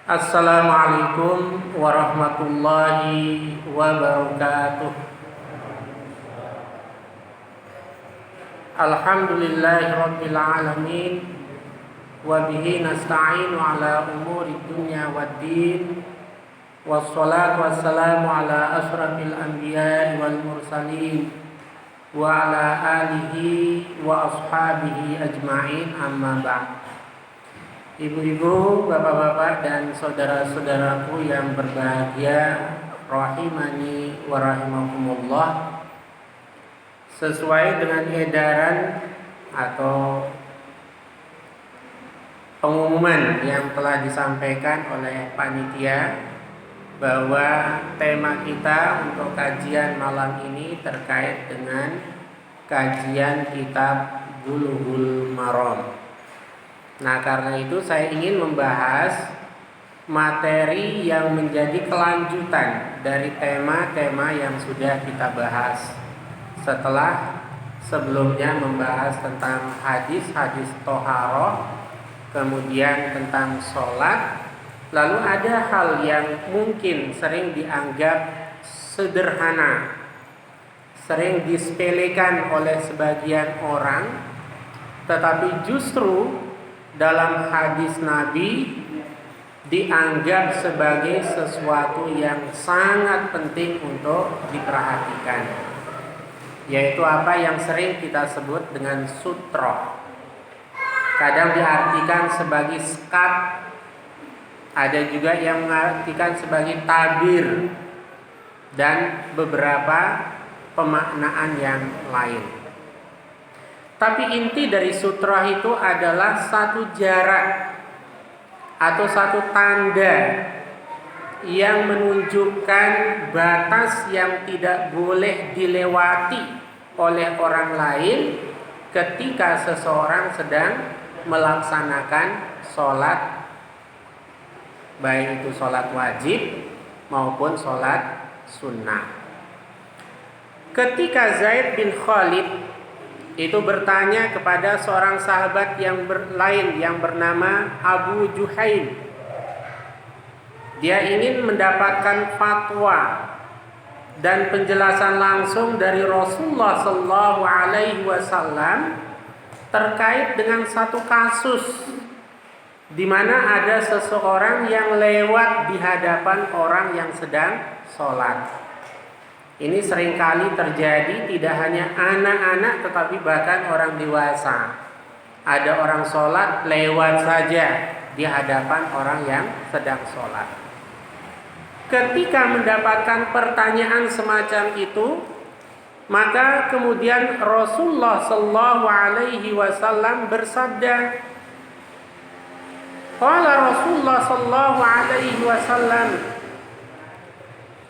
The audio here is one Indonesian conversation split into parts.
Assalamualaikum warahmatullahi wabarakatuh. Alhamdulillahi rabbil alamin. Wa bihi nasta'inu ala umuri dunya waddin. Wassalatu wassalamu ala ashrafil anbiya'i wal mursalin wa ala alihi wa ashabihi ajma'in, amma ba'd. Ibu-ibu, bapak-bapak, dan saudara-saudaraku yang berbahagia, rahimani wa rahimakumullah. Sesuai dengan edaran atau pengumuman yang telah disampaikan oleh panitia, bahwa tema kita untuk kajian malam ini terkait dengan kajian kitab Bulughul Maram. Nah, karena itu saya ingin membahas materi yang menjadi kelanjutan dari tema-tema yang sudah kita bahas. Setelah sebelumnya membahas tentang hadis-hadis toharoh, kemudian tentang sholat, lalu ada hal yang mungkin sering dianggap sederhana, sering disepelekan oleh sebagian orang, tetapi justru dalam hadis Nabi dianggap sebagai sesuatu yang sangat penting untuk diperhatikan, yaitu apa yang sering kita sebut dengan sutra. Kadang diartikan sebagai skat, ada juga yang mengartikan sebagai tabir, dan beberapa pemaknaan yang lain. Tapi inti dari sutra itu adalah satu jarak atau satu tanda yang menunjukkan batas yang tidak boleh dilewati oleh orang lain ketika seseorang sedang melaksanakan sholat, baik itu sholat wajib maupun sholat sunnah. Ketika Zaid bin Khalid itu bertanya kepada seorang sahabat yang lain yang bernama Abu Juhaim, dia ingin mendapatkan fatwa dan penjelasan langsung dari Rasulullah SAW terkait dengan satu kasus di mana ada seseorang yang lewat di hadapan orang yang sedang sholat. Ini seringkali terjadi tidak hanya anak-anak tetapi bahkan orang dewasa. Ada orang sholat lewat saja di hadapan orang yang sedang sholat. Ketika mendapatkan pertanyaan semacam itu, maka kemudian Rasulullah SAW bersabda, qala Rasulullah SAW,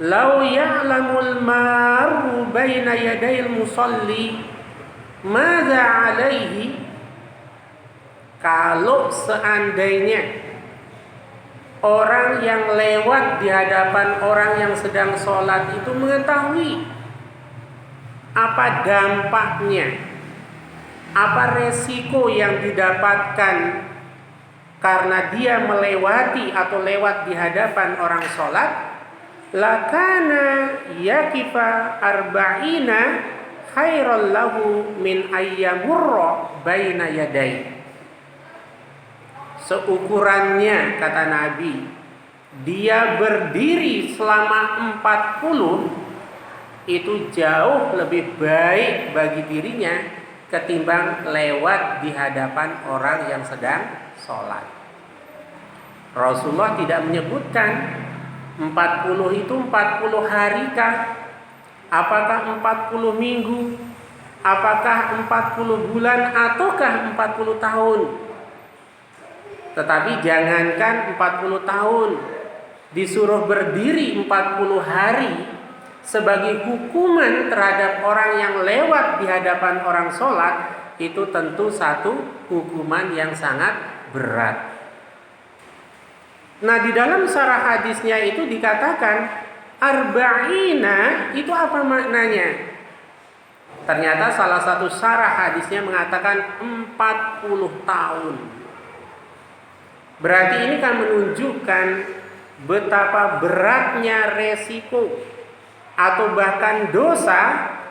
"Lau ya'lamul maru baina yadayil musalli madza 'alaihi." Kalau seandainya orang yang lewat di hadapan orang yang sedang sholat itu mengetahui apa dampaknya, apa resiko yang didapatkan karena dia melewati atau lewat di hadapan orang sholat, lakana yakifa arba'ina khairal lahu min ayyamurra baina yadai. Seukurannya, kata Nabi, dia berdiri selama 40 itu jauh lebih baik bagi dirinya ketimbang lewat di hadapan orang yang sedang sholat. Rasulullah tidak menyebutkan 40 itu 40 hari kah? Apakah 40 minggu? Apakah 40 bulan? Ataukah 40 tahun? Tetapi jangankan 40 tahun, disuruh berdiri 40 hari sebagai hukuman terhadap orang yang lewat di hadapan orang sholat, itu tentu satu hukuman yang sangat berat. Nah, di dalam syarah hadisnya itu dikatakan arba'ina itu apa maknanya? Ternyata salah satu syarah hadisnya mengatakan 40 tahun. Berarti ini kan menunjukkan betapa beratnya resiko atau bahkan dosa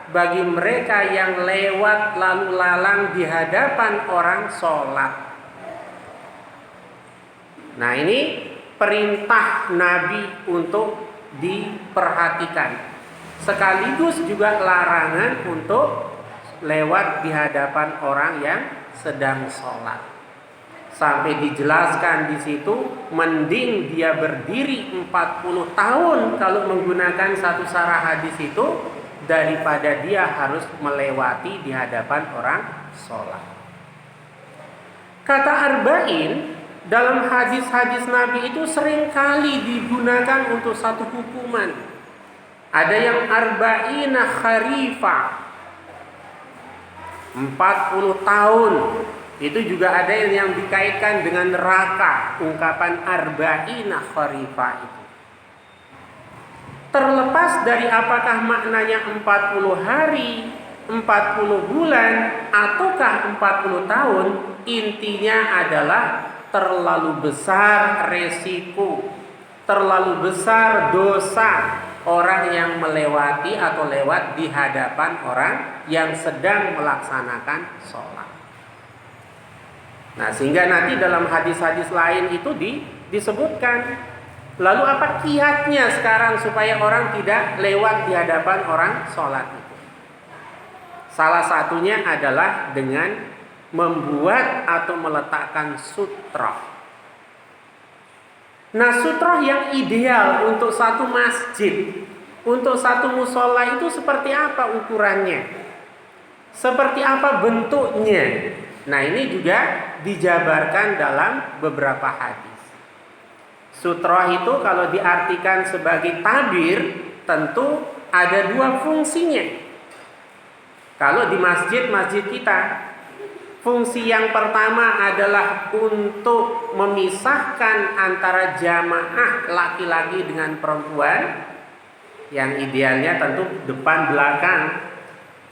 bagi mereka yang lewat lalu lalang di hadapan orang sholat. Nah, ini perintah Nabi untuk diperhatikan, sekaligus juga larangan untuk lewat di hadapan orang yang sedang sholat. Sampai dijelaskan di situ, mending dia berdiri 40 tahun kalau menggunakan satu sarah hadis itu, daripada dia harus melewati di hadapan orang sholat. Kata arba'in dalam hadis-hadis Nabi itu seringkali digunakan untuk satu hukuman. Ada yang arba'ina kharifah, 40 tahun. Itu juga ada yang dikaitkan dengan neraka, ungkapan arba'ina kharifah itu. Terlepas dari apakah maknanya 40 hari, 40 bulan, ataukah 40 tahun, intinya adalah terlalu besar resiko, terlalu besar dosa orang yang melewati atau lewat di hadapan orang yang sedang melaksanakan sholat. Nah, sehingga nanti dalam hadis-hadis lain itu disebutkan, lalu apa kiatnya sekarang supaya orang tidak lewat di hadapan orang sholat itu? Salah satunya adalah dengan membuat atau meletakkan sutroh. Nah, sutroh yang ideal untuk satu masjid, untuk satu musola itu seperti apa ukurannya? Seperti apa bentuknya? Nah, ini juga dijabarkan dalam beberapa hadis. Sutroh itu kalau diartikan sebagai tabir, tentu ada dua fungsinya. Kalau di masjid-masjid kita, fungsi yang pertama adalah untuk memisahkan antara jamaah laki-laki dengan perempuan, yang idealnya tentu depan belakang.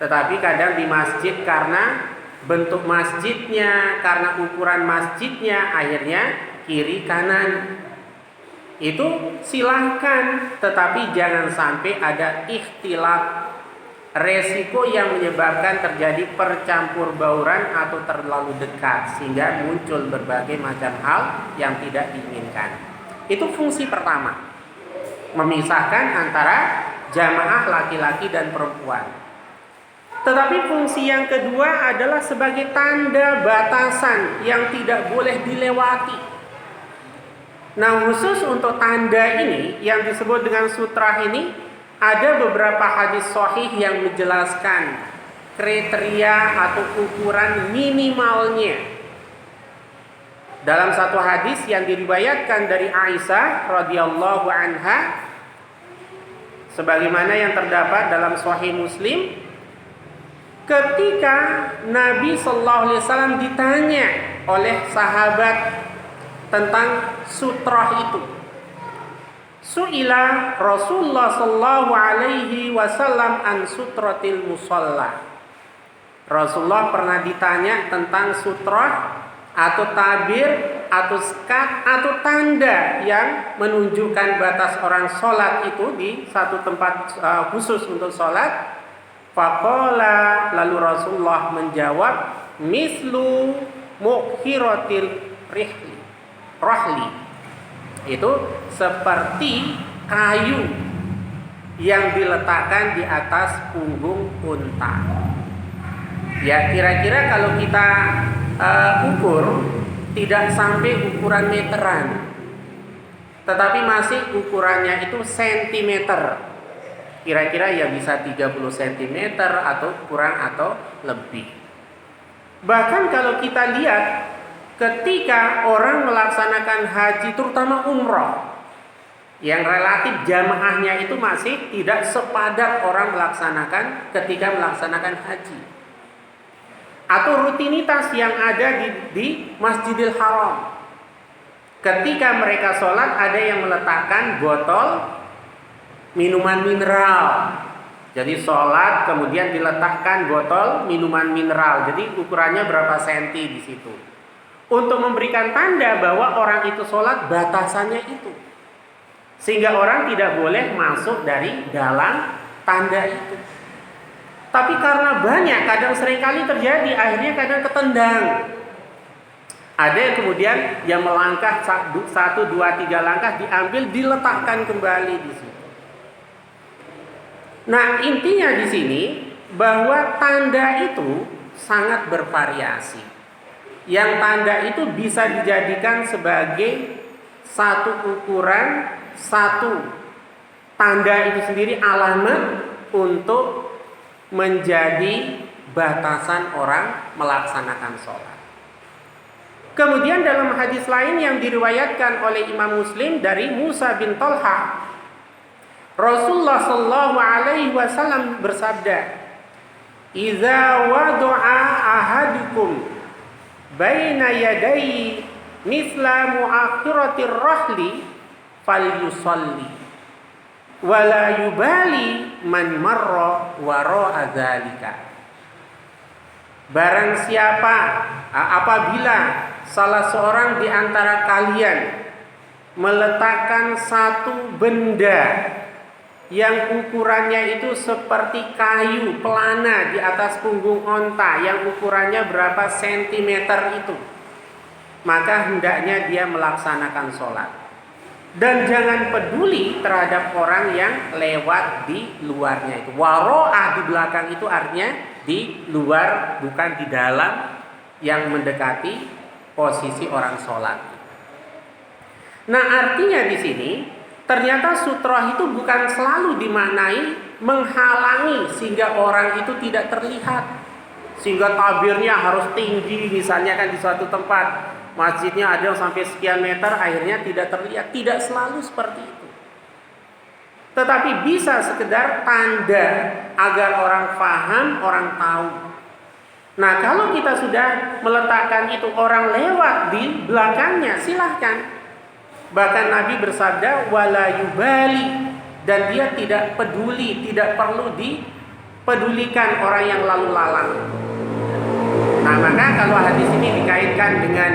Tetapi kadang di masjid karena bentuk masjidnya, karena ukuran masjidnya, akhirnya kiri kanan. Itu silahkan, tetapi jangan sampai ada ikhtilaf, resiko yang menyebabkan terjadi percampur bauran atau terlalu dekat sehingga muncul berbagai macam hal yang tidak diinginkan. Itu fungsi pertama, memisahkan antara jamaah laki-laki dan perempuan. Tetapi fungsi yang kedua adalah sebagai tanda batasan yang tidak boleh dilewati. Nah, khusus untuk tanda ini yang disebut dengan sutrah ini, ada beberapa hadis sahih yang menjelaskan kriteria atau ukuran minimalnya. Dalam satu hadis yang diriwayatkan dari Aisyah radhiyallahu anha, sebagaimana yang terdapat dalam Sahih Muslim, ketika Nabi sallallahu alaihi wasallam ditanya oleh sahabat tentang sutrah itu, su'ila Rasulullah sallallahu alaihi wasallam an sutratil musalla. Rasulullah pernah ditanya tentang sutrah atau tabir atau skat atau tanda yang menunjukkan batas orang sholat itu di satu tempat khusus untuk sholat. Faqala, lalu Rasulullah menjawab, mislu mukhiratil rahli, itu seperti kayu yang diletakkan di atas punggung unta. Ya, kira-kira kalau kita ukur tidak sampai ukuran meteran, tetapi masih ukurannya itu sentimeter. Kira-kira ya bisa 30 cm atau kurang atau lebih. Bahkan kalau kita lihat ketika orang melaksanakan haji, terutama umroh, yang relatif jamaahnya itu masih tidak sepadat orang melaksanakan ketika melaksanakan haji, atau rutinitas yang ada di Masjidil Haram. Ketika mereka sholat, ada yang meletakkan botol minuman mineral. Jadi sholat kemudian diletakkan botol minuman mineral. Jadi ukurannya berapa senti di situ. untuk memberikan tanda bahwa orang itu sholat batasannya itu, sehingga orang tidak boleh masuk dari dalam tanda itu. Tapi karena banyak, kadang seringkali terjadi, akhirnya kadang ketendang. Ada yang kemudian yang melangkah 1, 2, 3 langkah diambil, diletakkan kembali di situ. Nah, intinya di sini bahwa tanda itu sangat bervariasi. Yang tanda itu bisa dijadikan sebagai satu ukuran, satu tanda itu sendiri alamat untuk menjadi batasan orang melaksanakan sholat. Kemudian dalam hadis lain yang diriwayatkan oleh Imam Muslim dari Musa bin Talha, Rasulullah sallallahu alaihi wasallam bersabda, "Idza wada'a ahadukum baina yadayhi misla mu'akhiratir rahli falyusalli wala yubali man marra wara'a dzalika." Barang siapa apabila salah seorang di antara kalian meletakkan satu benda yang ukurannya itu seperti kayu pelana di atas punggung onta, yang ukurannya berapa sentimeter itu, maka hendaknya dia melaksanakan sholat. Dan jangan peduli terhadap orang yang lewat di luarnya itu. Waro'ah di belakang itu artinya di luar, bukan di dalam, yang mendekati posisi orang sholat. Nah, artinya di sini ternyata sutroh itu bukan selalu dimaknai menghalangi sehingga orang itu tidak terlihat, sehingga tabirnya harus tinggi, misalnya kan di suatu tempat masjidnya ada yang sampai sekian meter, akhirnya tidak terlihat. Tidak selalu seperti itu, tetapi bisa sekedar tanda agar orang paham, orang tahu. Nah, kalau kita sudah meletakkan itu, orang lewat di belakangnya, silahkan. Bahkan Nabi bersabda wala yubali, dan dia tidak peduli, tidak perlu dipedulikan orang yang lalu lalang. Nah, maka kalau hadis ini dikaitkan dengan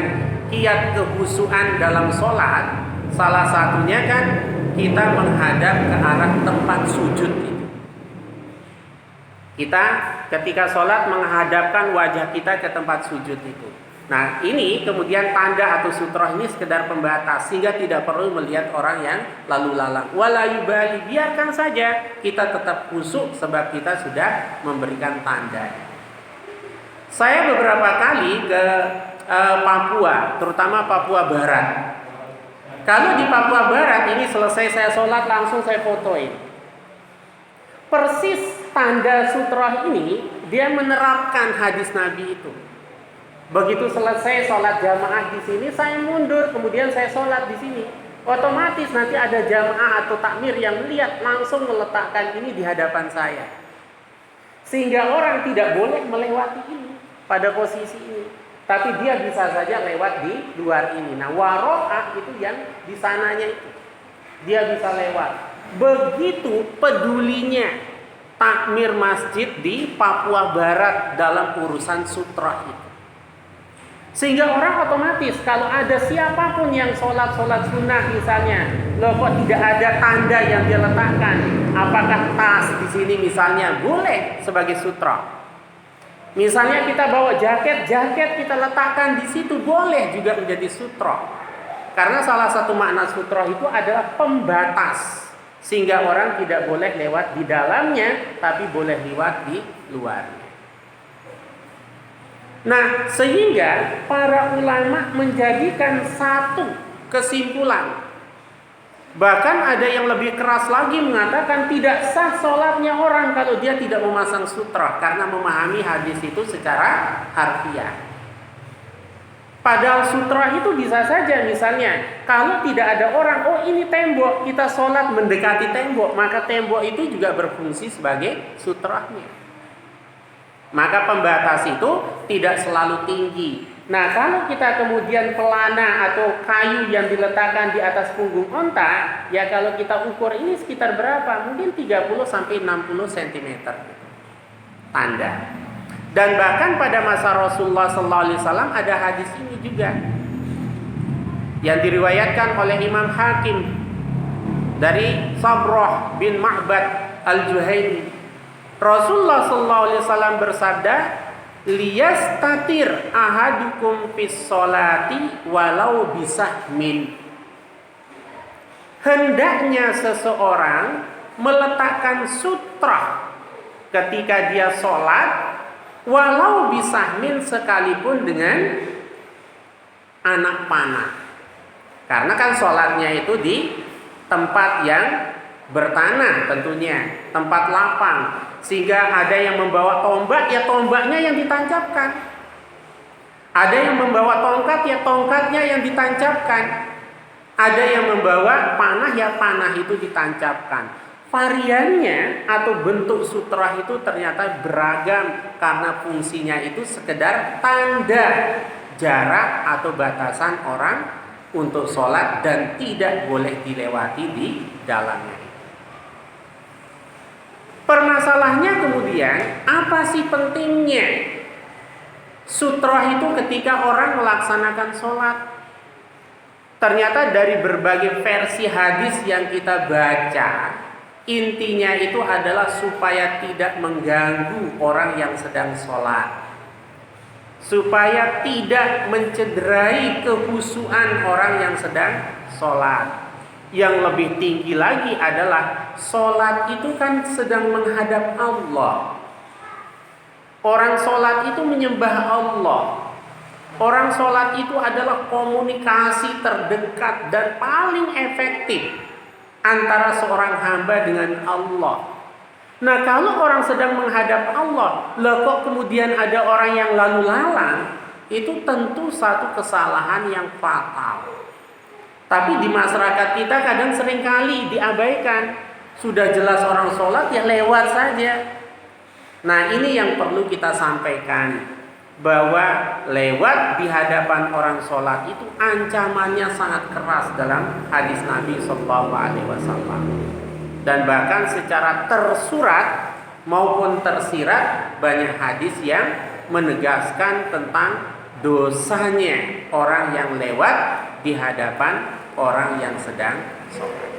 kiat kehusuan dalam sholat, salah satunya kan kita menghadap ke arah tempat sujud itu. Kita ketika sholat menghadapkan wajah kita ke tempat sujud itu. Nah, ini kemudian tanda atau sutroh ini sekedar pembatas, sehingga tidak perlu melihat orang yang lalu lalang. Wala yubali, biarkan saja, kita tetap khusyuk sebab kita sudah memberikan tanda. Saya beberapa kali ke Papua, terutama Papua Barat. Kalau di Papua Barat ini selesai saya sholat langsung saya fotoin. Persis tanda sutroh ini dia menerapkan hadis Nabi itu. Begitu selesai sholat jamaah di sini, saya mundur, kemudian saya sholat di sini. Otomatis nanti ada jamaah atau takmir yang melihat, langsung meletakkan ini di hadapan saya. Sehingga orang tidak boleh melewati ini pada posisi ini, tapi dia bisa saja lewat di luar ini. Nah, waro'ah itu yang di sananya itu, dia bisa lewat. Begitu pedulinya takmir masjid di Papua Barat dalam urusan sutroh itu. Sehingga orang otomatis kalau ada siapapun yang sholat sunnah misalnya, loh kok tidak ada tanda yang dia letakkan, apakah tas di sini misalnya boleh sebagai sutra? Misalnya kita bawa jaket kita letakkan di situ, boleh juga menjadi sutra. Karena salah satu makna sutra itu adalah pembatas, sehingga orang tidak boleh lewat di dalamnya, tapi boleh lewat di luar. Nah, sehingga para ulama menjadikan satu kesimpulan. Bahkan ada yang lebih keras lagi mengatakan tidak sah sholatnya orang kalau dia tidak memasang sutra, karena memahami hadis itu secara harfiah. Padahal sutra itu bisa saja misalnya kalau tidak ada orang, oh ini tembok, kita sholat mendekati tembok, maka tembok itu juga berfungsi sebagai sutranya. Maka pembatas itu tidak selalu tinggi. Nah, kalau kita kemudian pelana atau kayu yang diletakkan di atas punggung onta, ya kalau kita ukur ini sekitar berapa? Mungkin 30 sampai 60 cm tanda. Dan bahkan pada masa Rasulullah SAW ada hadis ini juga yang diriwayatkan oleh Imam Hakim dari Sabrah bin Ma'bad al-Juhaini. Rasulullah SAW bersabda, liyastatir ahadukum fis sholati walau bisahmin. Hendaknya seseorang meletakkan sutra ketika dia sholat, walau bisahmin, sekalipun dengan anak panah. Karena kan sholatnya itu di tempat yang bertanah tentunya, tempat lapang. Sehingga ada yang membawa tombak, ya tombaknya yang ditancapkan. Ada yang membawa tongkat, ya tongkatnya yang ditancapkan. Ada yang membawa panah, ya panah itu ditancapkan. Variannya atau bentuk sutra itu ternyata beragam karena fungsinya itu sekedar tanda jarak atau batasan orang untuk sholat dan tidak boleh dilewati di dalamnya. Permasalahannya kemudian, apa sih pentingnya sutra itu ketika orang melaksanakan sholat? Ternyata dari berbagai versi hadis yang kita baca, intinya itu adalah supaya tidak mengganggu orang yang sedang sholat, supaya tidak mencederai kehusuan orang yang sedang sholat. Yang lebih tinggi lagi adalah sholat itu kan sedang menghadap Allah. Orang sholat itu menyembah Allah. Orang sholat itu adalah komunikasi terdekat dan paling efektif antara seorang hamba dengan Allah. Nah, kalau orang sedang menghadap Allah, lah kok kemudian ada orang yang lalu lalang, itu tentu satu kesalahan yang fatal. Tapi di masyarakat kita kadang seringkali diabaikan. Sudah jelas orang sholat, ya lewat saja. Nah, ini yang perlu kita sampaikan, bahwa lewat di hadapan orang sholat itu ancamannya sangat keras dalam hadis Nabi SAW. Dan bahkan secara tersurat maupun tersirat banyak hadis yang menegaskan tentang dosanya orang yang lewat di hadapan orang yang sedang sholat.